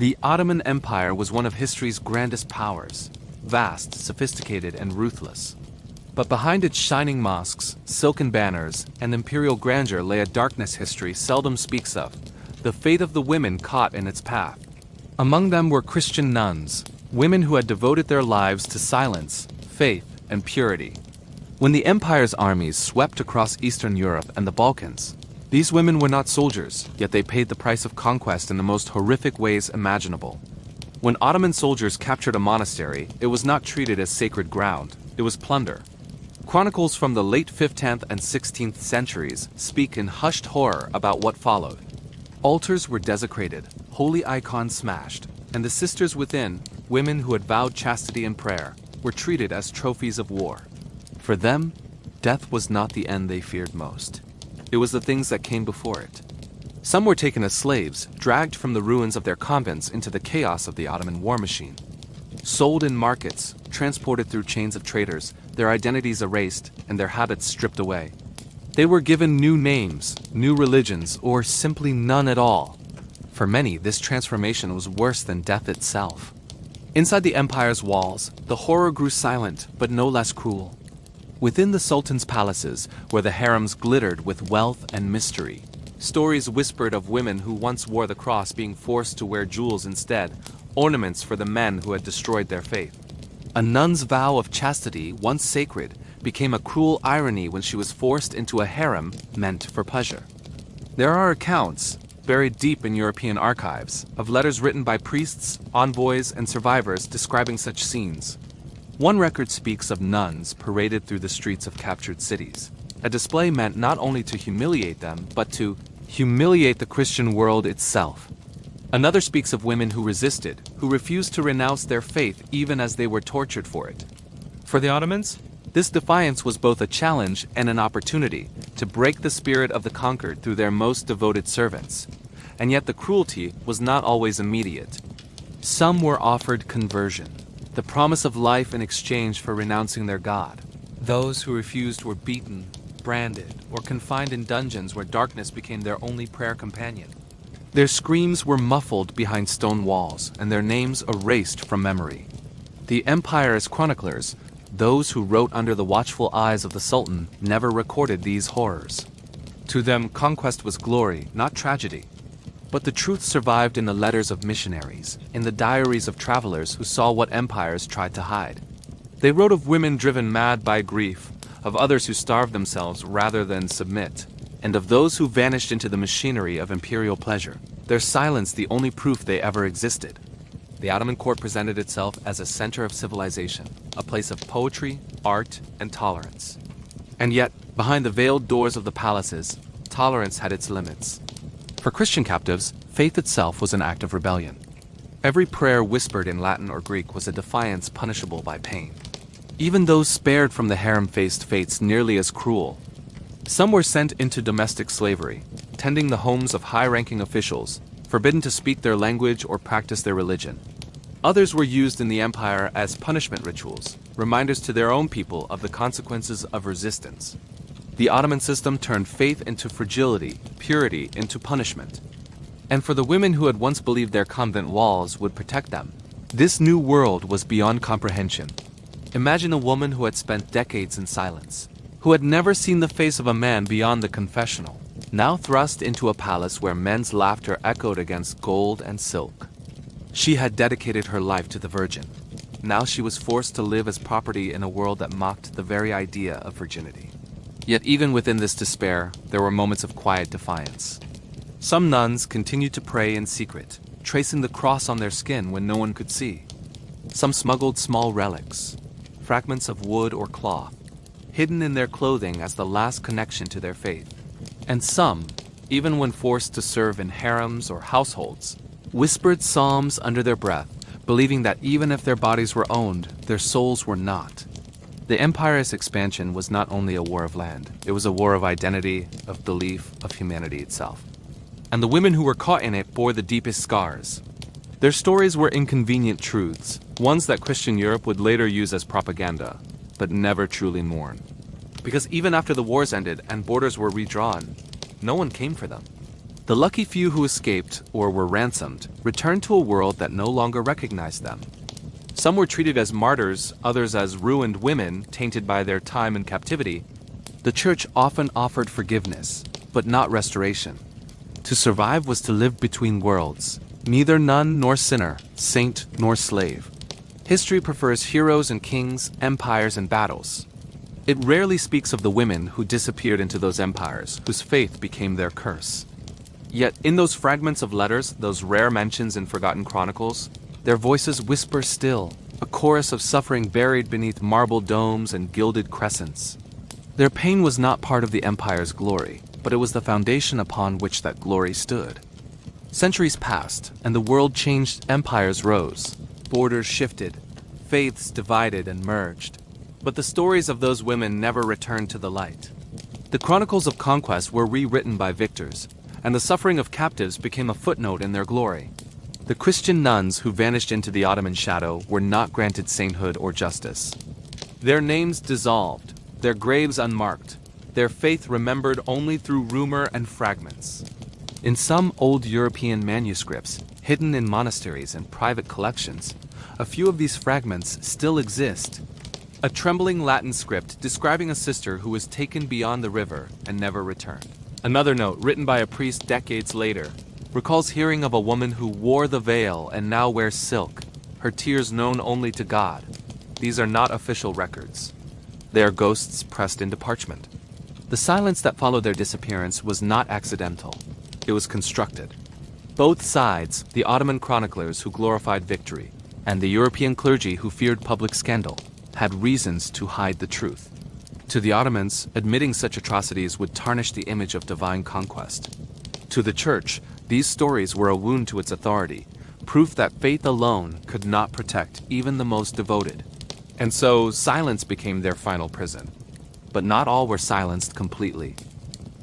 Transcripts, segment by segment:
The Ottoman Empire was one of history's grandest powers, vast, sophisticated, and ruthless. But behind its shining mosques, silken banners, and imperial grandeur lay a darkness history seldom speaks of, the fate of the women caught in its path. Among them were Christian nuns, women who had devoted their lives to silence, faith, and purity. When the empire's armies swept across Eastern Europe and the Balkans, these women were not soldiers, yet they paid the price of conquest in the most horrific ways imaginable. When Ottoman soldiers captured a monastery, it was not treated as sacred ground, it was plunder. Chronicles from the late 15th and 16th centuries speak in hushed horror about what followed. Altars were desecrated, holy icons smashed, and the sisters within, women who had vowed chastity and prayer, were treated as trophies of war. For them, death was not the end they feared most. It was the things that came before it. Some were taken as slaves, dragged from the ruins of their convents into the chaos of the Ottoman war machine. Sold in markets, transported through chains of traders, their identities erased, and their habits stripped away. They were given new names, new religions, or simply none at all. For many, this transformation was worse than death itself. Inside the empire's walls, the horror grew silent, but no less cruel. Within the Sultan's palaces, where the harems glittered with wealth and mystery, stories whispered of women who once wore the cross being forced to wear jewels instead, ornaments for the men who had destroyed their faith. A nun's vow of chastity, once sacred, became a cruel irony when she was forced into a harem meant for pleasure. There are accounts, buried deep in European archives, of letters written by priests, envoys, and survivors describing such scenes. One record speaks of nuns paraded through the streets of captured cities. A display meant not only to humiliate them, but to humiliate the Christian world itself. Another speaks of women who resisted, who refused to renounce their faith even as they were tortured for it. For the Ottomans, this defiance was both a challenge and an opportunity to break the spirit of the conquered through their most devoted servants. And yet the cruelty was not always immediate. Some were offered conversion, the promise of life in exchange for renouncing their God. Those who refused were beaten, branded, or confined in dungeons where darkness became their only prayer companion. Their screams were muffled behind stone walls, and their names erased from memory. The empire's chroniclers, those who wrote under the watchful eyes of the Sultan, never recorded these horrors. To them, conquest was glory, not tragedy. But the truth survived in the letters of missionaries, in the diaries of travelers who saw what empires tried to hide. They wrote of women driven mad by grief, of others who starved themselves rather than submit, and of those who vanished into the machinery of imperial pleasure, their silence the only proof they ever existed. The Ottoman court presented itself as a center of civilization, a place of poetry, art, and tolerance. And yet, behind the veiled doors of the palaces, tolerance had its limits. For Christian captives, faith itself was an act of rebellion. Every prayer whispered in Latin or Greek was a defiance punishable by pain. Even those spared from the harem faced fates nearly as cruel. Some were sent into domestic slavery, tending the homes of high-ranking officials, forbidden to speak their language or practice their religion. Others were used in the empire as punishment rituals, reminders to their own people of the consequences of resistance. The Ottoman system turned faith into fragility, purity into punishment. And for the women who had once believed their convent walls would protect them, this new world was beyond comprehension. Imagine a woman who had spent decades in silence, who had never seen the face of a man beyond the confessional, now thrust into a palace where men's laughter echoed against gold and silk. She had dedicated her life to the Virgin. Now she was forced to live as property in a world that mocked the very idea of virginity. Yet even within this despair, there were moments of quiet defiance. Some nuns continued to pray in secret, tracing the cross on their skin when no one could see. Some smuggled small relics, fragments of wood or cloth, hidden in their clothing as the last connection to their faith. And some, even when forced to serve in harems or households, whispered psalms under their breath, believing that even if their bodies were owned, their souls were not. The empire's expansion was not only a war of land, it was a war of identity, of belief, of humanity itself. And the women who were caught in it bore the deepest scars. Their stories were inconvenient truths, ones that Christian Europe would later use as propaganda, but never truly mourn. Because even after the wars ended and borders were redrawn, no one came for them. The lucky few who escaped or were ransomed returned to a world that no longer recognized them. Some were treated as martyrs, others as ruined women tainted by their time in captivity. The church often offered forgiveness, but not restoration. To survive was to live between worlds, neither nun nor sinner, saint nor slave. History prefers heroes and kings, empires and battles. It rarely speaks of the women who disappeared into those empires, whose faith became their curse. Yet in those fragments of letters, those rare mentions in forgotten chronicles, their voices whisper still, a chorus of suffering buried beneath marble domes and gilded crescents. Their pain was not part of the empire's glory, but it was the foundation upon which that glory stood. Centuries passed, and the world changed, empires rose, borders shifted, faiths divided and merged. But the stories of those women never returned to the light. The chronicles of conquest were rewritten by victors, and the suffering of captives became a footnote in their glory. The Christian nuns who vanished into the Ottoman shadow were not granted sainthood or justice. Their names dissolved, their graves unmarked, their faith remembered only through rumor and fragments. In some old European manuscripts, hidden in monasteries and private collections, a few of these fragments still exist. A trembling Latin script describing a sister who was taken beyond the river and never returned. Another note, written by a priest decades later, recalls hearing of a woman who wore the veil and now wears silk, her tears known only to God. These are not official records. They are ghosts pressed into parchment. The silence that followed their disappearance was not accidental. It was constructed. Both sides, the Ottoman chroniclers who glorified victory, and the European clergy who feared public scandal, had reasons to hide the truth. To the Ottomans, admitting such atrocities would tarnish the image of divine conquest. To the Church, these stories were a wound to its authority, proof that faith alone could not protect even the most devoted. And so, silence became their final prison. But not all were silenced completely.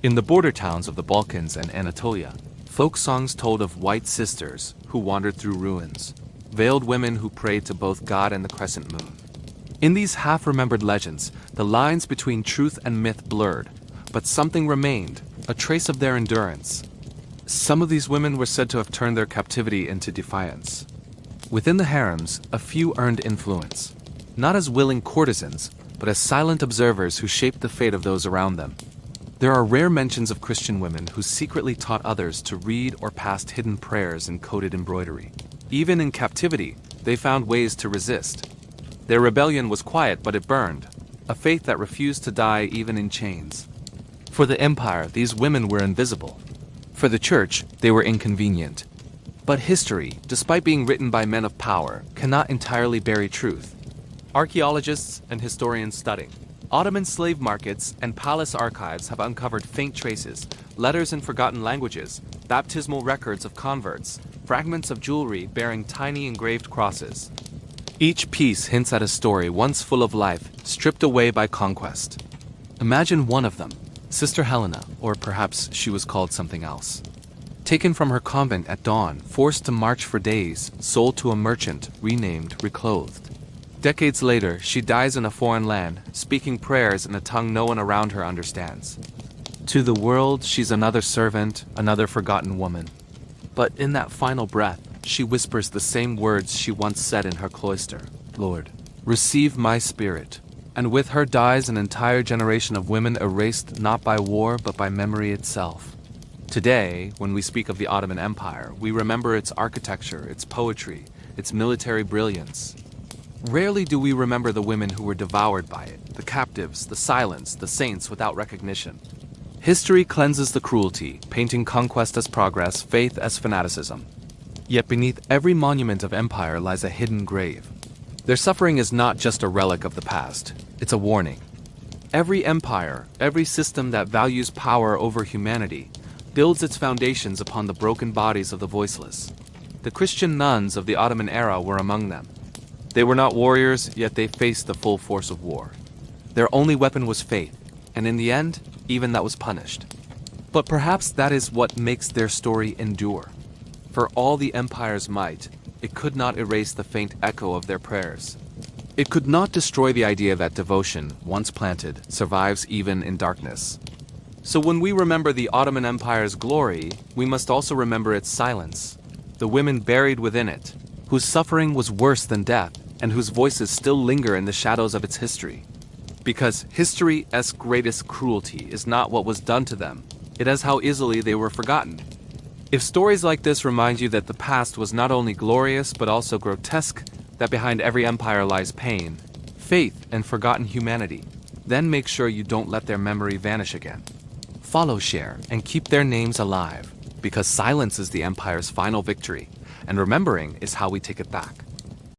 In the border towns of the Balkans and Anatolia, folk songs told of white sisters who wandered through ruins, veiled women who prayed to both God and the crescent moon. In these half-remembered legends, the lines between truth and myth blurred, but something remained, a trace of their endurance. Some of these women were said to have turned their captivity into defiance. Within the harems, a few earned influence, not as willing courtesans, but as silent observers who shaped the fate of those around them. There are rare mentions of Christian women who secretly taught others to read or passed hidden prayers in coded embroidery. Even in captivity, they found ways to resist. Their rebellion was quiet, but it burned, a faith that refused to die even in chains. For the empire, these women were invisible. For the church, they were inconvenient. But history, despite being written by men of power, cannot entirely bury truth. Archaeologists and historians studying Ottoman slave markets and palace archives have uncovered faint traces, letters in forgotten languages, baptismal records of converts, fragments of jewelry bearing tiny engraved crosses. Each piece hints at a story once full of life, stripped away by conquest. Imagine one of them, Sister Helena, or perhaps she was called something else. Taken from her convent at dawn, forced to march for days, sold to a merchant, renamed, reclothed. Decades later, she dies in a foreign land, speaking prayers in a tongue no one around her understands. To the world, she's another servant, another forgotten woman. But in that final breath, she whispers the same words she once said in her cloister, "Lord, receive my spirit." And with her dies an entire generation of women erased not by war but by memory itself. Today, when we speak of the Ottoman Empire, we remember its architecture, its poetry, its military brilliance. Rarely do we remember the women who were devoured by it, the captives, the silenced, the saints without recognition. History cleanses the cruelty, painting conquest as progress, faith as fanaticism. Yet beneath every monument of empire lies a hidden grave. Their suffering is not just a relic of the past, it's a warning. Every empire, every system that values power over humanity, builds its foundations upon the broken bodies of the voiceless. The Christian nuns of the Ottoman era were among them. They were not warriors, yet they faced the full force of war. Their only weapon was faith, and in the end, even that was punished. But perhaps that is what makes their story endure. For all the empire's might, it could not erase the faint echo of their prayers. It could not destroy the idea that devotion, once planted, survives even in darkness. So when we remember the Ottoman Empire's glory, we must also remember its silence, the women buried within it, whose suffering was worse than death, and whose voices still linger in the shadows of its history. Because history's greatest cruelty is not what was done to them, it is how easily they were forgotten. If stories like this remind you that the past was not only glorious but also grotesque, that behind every empire lies pain, faith, and forgotten humanity, then make sure you don't let their memory vanish again. Follow, share, and keep their names alive, because silence is the empire's final victory, and remembering is how we take it back.